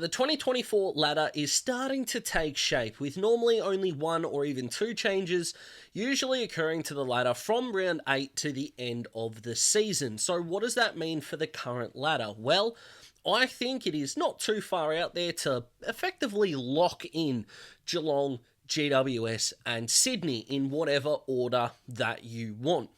The 2024 ladder is starting to take shape, with normally only one or even two changes usually occurring to the ladder from round 8 to the end of the season. So what does that mean for the current ladder? Well, I think it is not too far out there to effectively lock in Geelong, GWS and Sydney in whatever order that you want.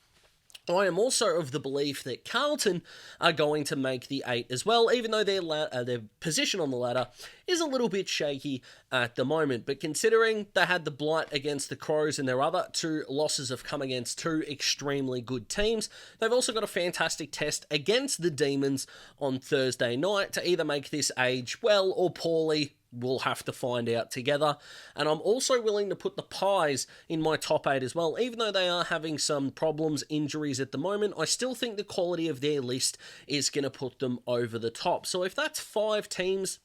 I am also of the belief that Carlton are going to make the 8 as well, even though their position on the ladder is a little bit shaky at the moment. But considering they had the blight against the Crows and their other two losses have come against two extremely good teams, they've also got a fantastic test against the Demons on Thursday night to either make this age well or poorly. We'll have to find out together. And I'm also willing to put the Pies in my top 8 as well. Even though they are having some problems, injuries at the moment, I still think the quality of their list is going to put them over the top. So if that's 5 teams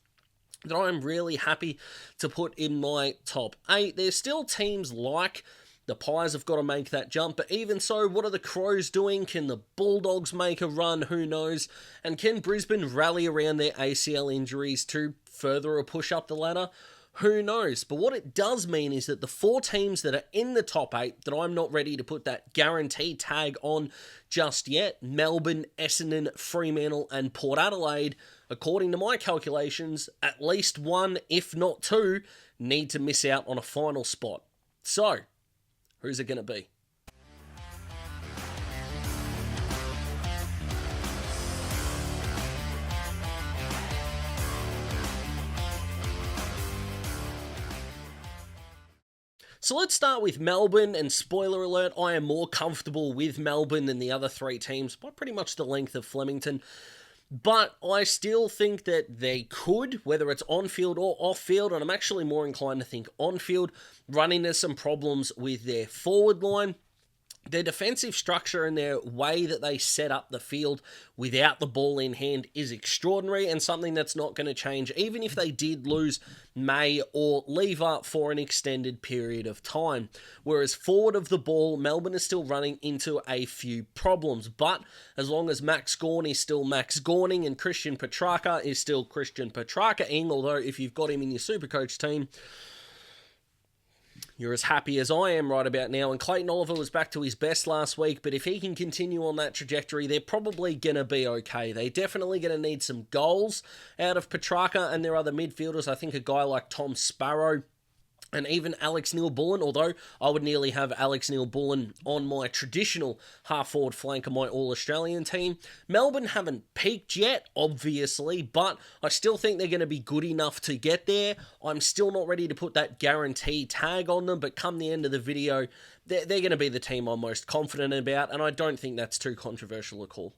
that I'm really happy to put in my top 8, there's still teams like the Pies have got to make that jump, but even so, what are the Crows doing? Can the Bulldogs make a run? Who knows? And can Brisbane rally around their ACL injuries to further a push up the ladder? Who knows? But what it does mean is that the 4 teams that are in the top 8 that I'm not ready to put that guarantee tag on just yet, Melbourne, Essendon, Fremantle and Port Adelaide, according to my calculations, at least one, if not two, need to miss out on a final spot. So, who's it going to be? So let's start with Melbourne, and spoiler alert, I am more comfortable with Melbourne than the other 3 teams by pretty much the length of Flemington. But I still think that they could, whether it's on-field or off-field, and I'm actually more inclined to think on-field, run into some problems with their forward line. Their defensive structure and their way that they set up the field without the ball in hand is extraordinary and something that's not going to change even if they did lose May or Lever for an extended period of time. Whereas forward of the ball, Melbourne is still running into a few problems. But as long as Max Gawn is still Max Gawning and Christian Petrarca is still Christian Petrarca-ing, although if you've got him in your Supercoach team, you're as happy as I am right about now. And Clayton Oliver was back to his best last week, but if he can continue on that trajectory, they're probably going to be okay. They're definitely going to need some goals out of Petrarca and their other midfielders. I think a guy like Tom Sparrow and even Alex Neil-Bullen, although I would nearly have Alex Neil-Bullen on my traditional half-forward flank of my All-Australian team. Melbourne haven't peaked yet, obviously, but I still think they're going to be good enough to get there. I'm still not ready to put that guarantee tag on them, but come the end of the video, they're going to be the team I'm most confident about, and I don't think that's too controversial a call.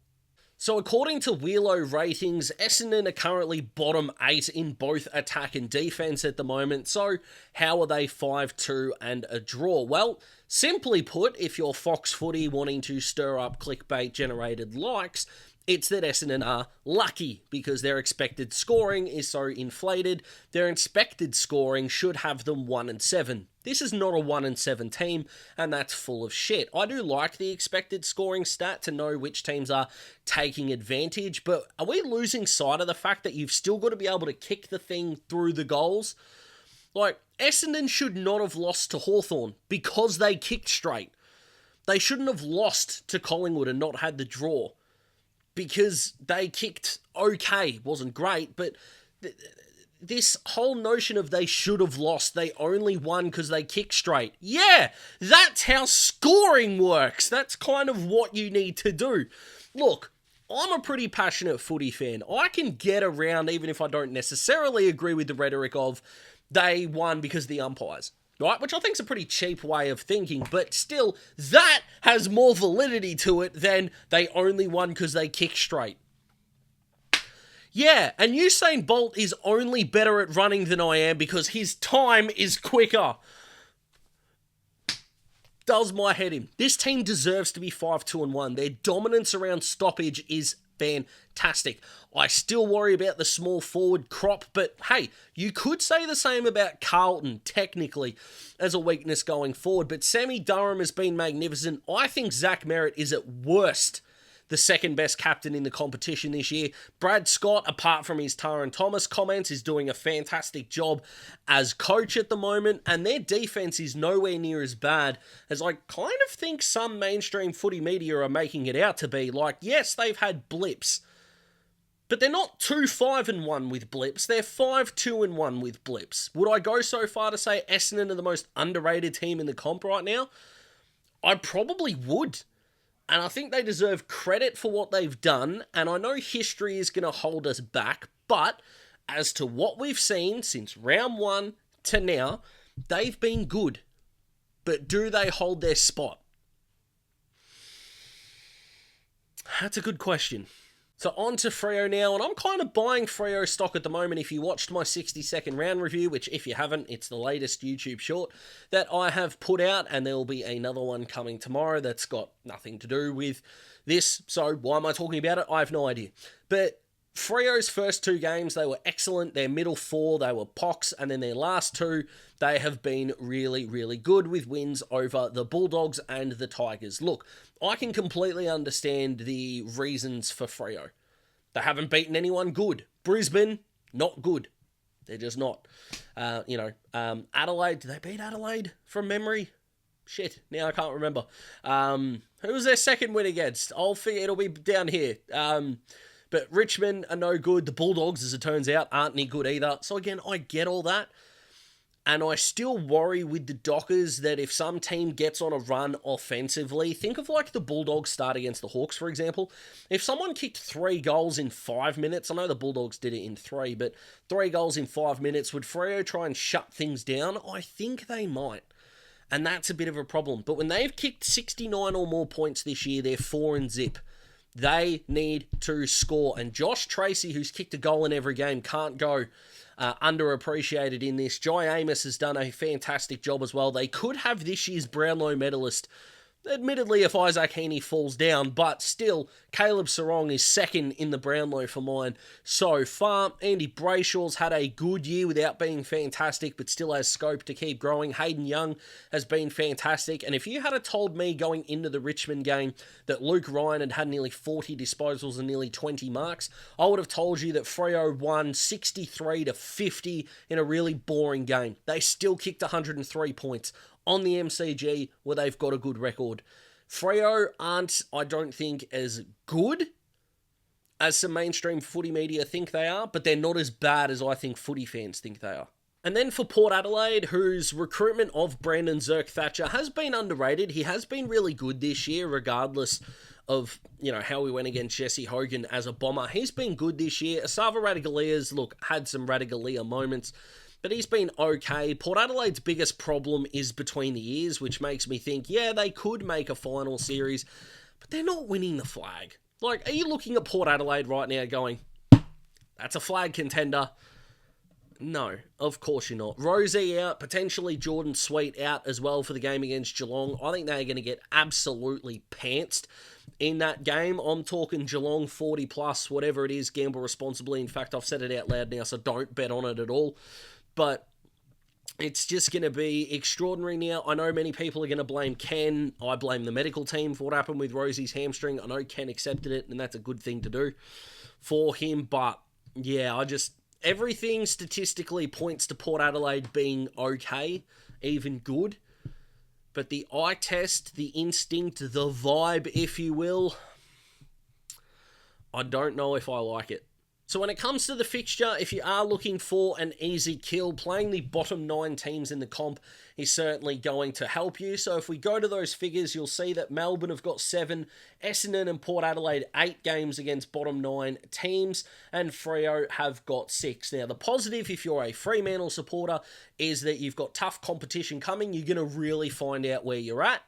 So according to Wheelo ratings, Essendon are currently bottom 8 in both attack and defence at the moment. So how are they 5-2 and a draw? Well, simply put, if you're Fox Footy wanting to stir up clickbait generated likes, it's that Essendon are lucky because their expected scoring is so inflated. Their expected scoring should have them 1-7. This is not a 1-7 team, and that's full of shit. I do like the expected scoring stat to know which teams are taking advantage, but are we losing sight of the fact that you've still got to be able to kick the thing through the goals? Like, Essendon should not have lost to Hawthorn because they kicked straight. They shouldn't have lost to Collingwood and not had the draw because they kicked okay. Wasn't great, but this whole notion of they should have lost, they only won because they kicked straight. Yeah, that's how scoring works. That's kind of what you need to do. Look, I'm a pretty passionate footy fan. I can get around, even if I don't necessarily agree with the rhetoric of they won because of the umpires, right? Which I think is a pretty cheap way of thinking, but still, that has more validity to it than they only won because they kicked straight. Yeah, and Usain Bolt is only better at running than I am because his time is quicker. Does my head in. This team deserves to be 5-2-1. Their dominance around stoppage is fantastic. I still worry about the small forward crop, but hey, you could say the same about Carlton, technically, as a weakness going forward. But Sammy Durham has been magnificent. I think Zach Merritt is at worst the second best captain in the competition this year. Brad Scott, apart from his Taron Thomas comments, is doing a fantastic job as coach at the moment, and their defense is nowhere near as bad as I kind of think some mainstream footy media are making it out to be. Like, yes, they've had blips, but they're not 2-5-1 with blips. They're 5-2-1 with blips. Would I go so far to say Essendon are the most underrated team in the comp right now? I probably would. And I think they deserve credit for what they've done. And I know history is going to hold us back. But as to what we've seen since round 1 to now, they've been good. But do they hold their spot? That's a good question. So on to Freo now, and I'm kind of buying Freo stock at the moment. If you watched my 60-second round review, which if you haven't, it's the latest YouTube short that I have put out, and there will be another one coming tomorrow that's got nothing to do with this, so why am I talking about it? I have no idea. But Freo's first 2 games, they were excellent. Their middle 4, they were pox, and then their last 2, they have been really, really good with wins over the Bulldogs and the Tigers. Look, I can completely understand the reasons for Freo. They haven't beaten anyone good. Brisbane, not good. They're just not. Adelaide, did they beat Adelaide from memory? Shit, now I can't remember. Who was their second win against? I'll figure it'll be down here. But Richmond are no good. The Bulldogs, as it turns out, aren't any good either. So again, I get all that. And I still worry with the Dockers that if some team gets on a run offensively, think of like the Bulldogs start against the Hawks, for example. If someone kicked 3 goals in 5 minutes, I know the Bulldogs did it in 3, but 3 goals in 5 minutes, would Freo try and shut things down? I think they might. And that's a bit of a problem. But when they've kicked 69 or more points this year, they're 4-0. They need to score. And Josh Tracy, who's kicked a goal in every game, can't go underappreciated in this. Jai Amos has done a fantastic job as well. They could have this year's Brownlow medalist, admittedly if Isaac Heaney falls down, but still, Caleb Sarong is second in the Brownlow for mine so far. Andy Brayshaw's had a good year without being fantastic, but still has scope to keep growing. Hayden Young has been fantastic, and if you had told me going into the Richmond game that Luke Ryan had nearly 40 disposals and nearly 20 marks, I would have told you that Freo won 63-50 in a really boring game. They still kicked 103 points on the MCG, where they've got a good record. Freo aren't, I don't think, as good as some mainstream footy media think they are, but they're not as bad as I think footy fans think they are. And then for Port Adelaide, whose recruitment of Brandon Zerk-Thatcher has been underrated. He has been really good this year, regardless of, how we went against Jesse Hogan as a bomber. He's been good this year. Asava Radagalia's, had some Radagalia moments, but he's been okay. Port Adelaide's biggest problem is between the ears, which makes me think, they could make a final series, but they're not winning the flag. Are you looking at Port Adelaide right now going, that's a flag contender? No, of course you're not. Rosie out, potentially Jordan Sweet out as well for the game against Geelong. I think they're going to get absolutely pantsed in that game. I'm talking Geelong 40 plus, whatever it is, gamble responsibly. In fact, I've said it out loud now, so don't bet on it at all. But it's just going to be extraordinary now. I know many people are going to blame Ken. I blame the medical team for what happened with Rosie's hamstring. I know Ken accepted it, and that's a good thing to do for him. But, everything statistically points to Port Adelaide being okay, even good. But the eye test, the instinct, the vibe, if you will, I don't know if I like it. So when it comes to the fixture, if you are looking for an easy kill, playing the bottom 9 teams in the comp is certainly going to help you. So if we go to those figures, you'll see that Melbourne have got 7, Essendon and Port Adelaide 8 games against bottom 9 teams, and Freo have got 6. Now the positive, if you're a Fremantle supporter, is that you've got tough competition coming. You're going to really find out where you're at,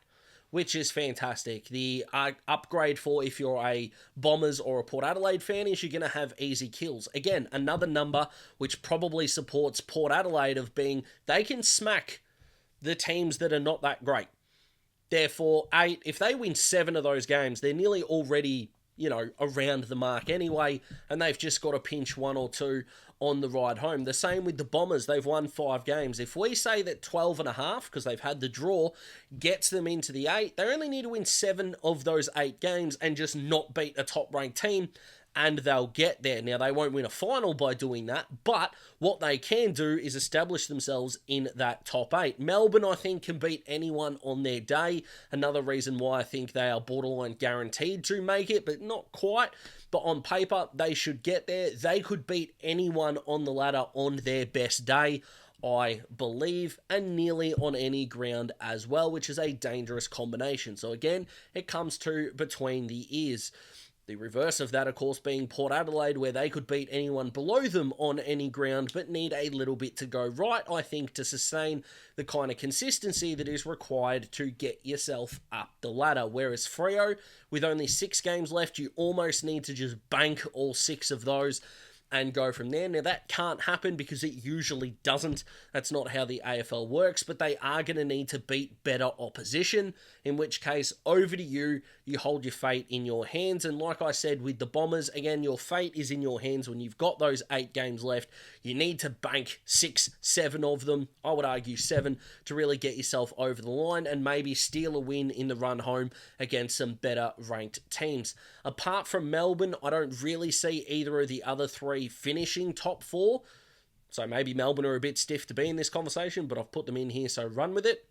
which is fantastic. The upgrade for if you're a Bombers or a Port Adelaide fan is you're going to have easy kills. Again, another number which probably supports Port Adelaide of being, they can smack the teams that are not that great. Therefore, 8, if they win 7 of those games, they're nearly already, around the mark anyway, and they've just got to pinch 1 or 2 on the ride home. The same with the Bombers. They've won 5 games. If we say that 12.5, because they've had the draw, gets them into the 8, they only need to win 7 of those 8 games and just not beat a top-ranked team, and they'll get there. Now, they won't win a final by doing that, but what they can do is establish themselves in that top 8. Melbourne, I think, can beat anyone on their day. Another reason why I think they are borderline guaranteed to make it, but not quite. But on paper, they should get there. They could beat anyone on the ladder on their best day, I believe, and nearly on any ground as well, which is a dangerous combination. So again, it comes to between the ears. The reverse of that, of course, being Port Adelaide, where they could beat anyone below them on any ground, but need a little bit to go right, I think, to sustain the kind of consistency that is required to get yourself up the ladder. Whereas Freo, with only 6 games left, you almost need to just bank all 6 of those and go from there. Now, that can't happen because it usually doesn't. That's not how the AFL works, but they are going to need to beat better opposition, in which case, over to you. You hold your fate in your hands, and like I said, with the Bombers, again, your fate is in your hands when you've got those 8 games left. You need to bank 6, 7 of them, I would argue 7, to really get yourself over the line and maybe steal a win in the run home against some better ranked teams. Apart from Melbourne, I don't really see either of the other 3 finishing top 4. So maybe Melbourne are a bit stiff to be in this conversation, but I've put them in here, so run with it.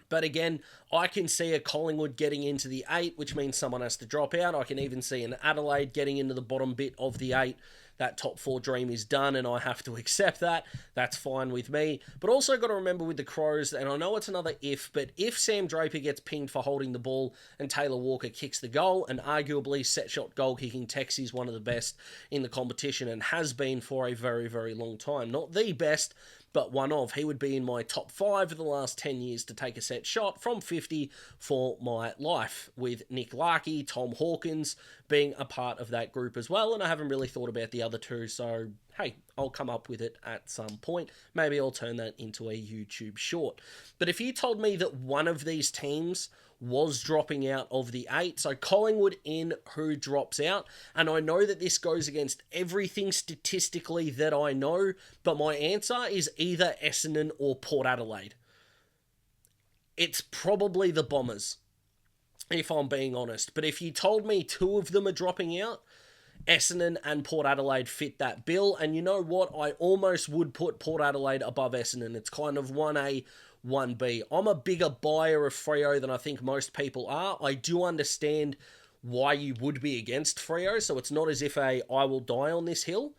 But again, I can see a Collingwood getting into the 8, which means someone has to drop out. I can even see an Adelaide getting into the bottom bit of the 8. That top 4 dream is done, and I have to accept that. That's fine with me. But also got to remember with the Crows, and I know it's another if, but if Sam Draper gets pinged for holding the ball and Taylor Walker kicks the goal, and arguably set shot goal kicking Tex is one of the best in the competition and has been for a very, very long time. Not the best, but one of. He would be in my top 5 of the last 10 years to take a set shot from 50 for my life, with Nick Larkey, Tom Hawkins being a part of that group as well, and I haven't really thought about the other 2, so hey, I'll come up with it at some point. Maybe I'll turn that into a YouTube short. But if you told me that one of these teams was dropping out of the 8, so Collingwood in, who drops out, and I know that this goes against everything statistically that I know, but my answer is either Essendon or Port Adelaide. It's probably the Bombers, if I'm being honest. But if you told me 2 of them are dropping out, Essendon and Port Adelaide fit that bill. And you know what? I almost would put Port Adelaide above Essendon. It's kind of 1A, 1B. I'm a bigger buyer of Freo than I think most people are. I do understand why you would be against Freo, so it's not as if I will die on this hill.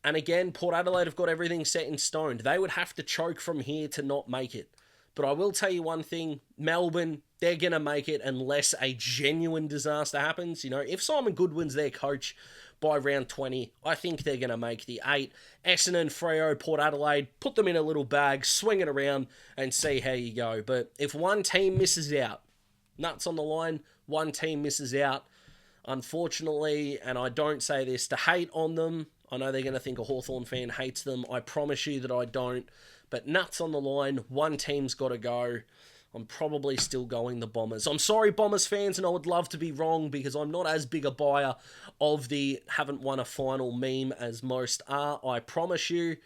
And again, Port Adelaide have got everything set in stone. They would have to choke from here to not make it. But I will tell you one thing, Melbourne, they're going to make it unless a genuine disaster happens. You know, if Simon Goodwin's their coach by round 20, I think they're going to make the 8. Essendon, Freo, Port Adelaide, put them in a little bag, swing it around and see how you go. But if one team misses out, nuts on the line, one team misses out, unfortunately, and I don't say this to hate on them, I know they're going to think a Hawthorn fan hates them. I promise you that I don't. But nuts on the line, one team's got to go. I'm probably still going the Bombers. I'm sorry, Bombers fans, and I would love to be wrong because I'm not as big a buyer of the haven't won a final meme as most are, I promise you.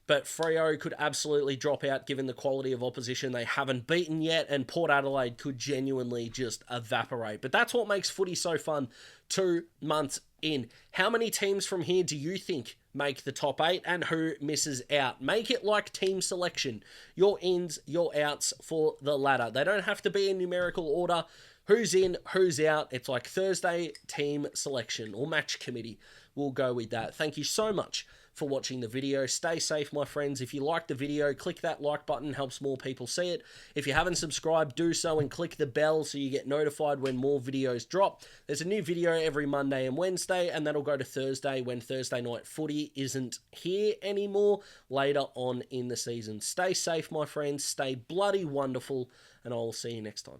But Freo could absolutely drop out given the quality of opposition they haven't beaten yet, and Port Adelaide could genuinely just evaporate. But that's what makes footy so fun 2 months in. How many teams from here do you think make the top 8 and who misses out? Make it like team selection. Your ins, your outs for the ladder. They don't have to be in numerical order. Who's in, who's out. It's like Thursday team selection or match committee. We'll go with that. Thank you so much for watching the video. Stay safe, my friends. If you liked the video, click that like button, helps more people see it. If you haven't subscribed, do so and click the bell so you get notified when more videos drop. There's a new video every Monday and Wednesday, and that'll go to Thursday when Thursday night footy isn't here anymore later on in the season. Stay safe, my friends. Stay bloody wonderful, and I'll see you next time.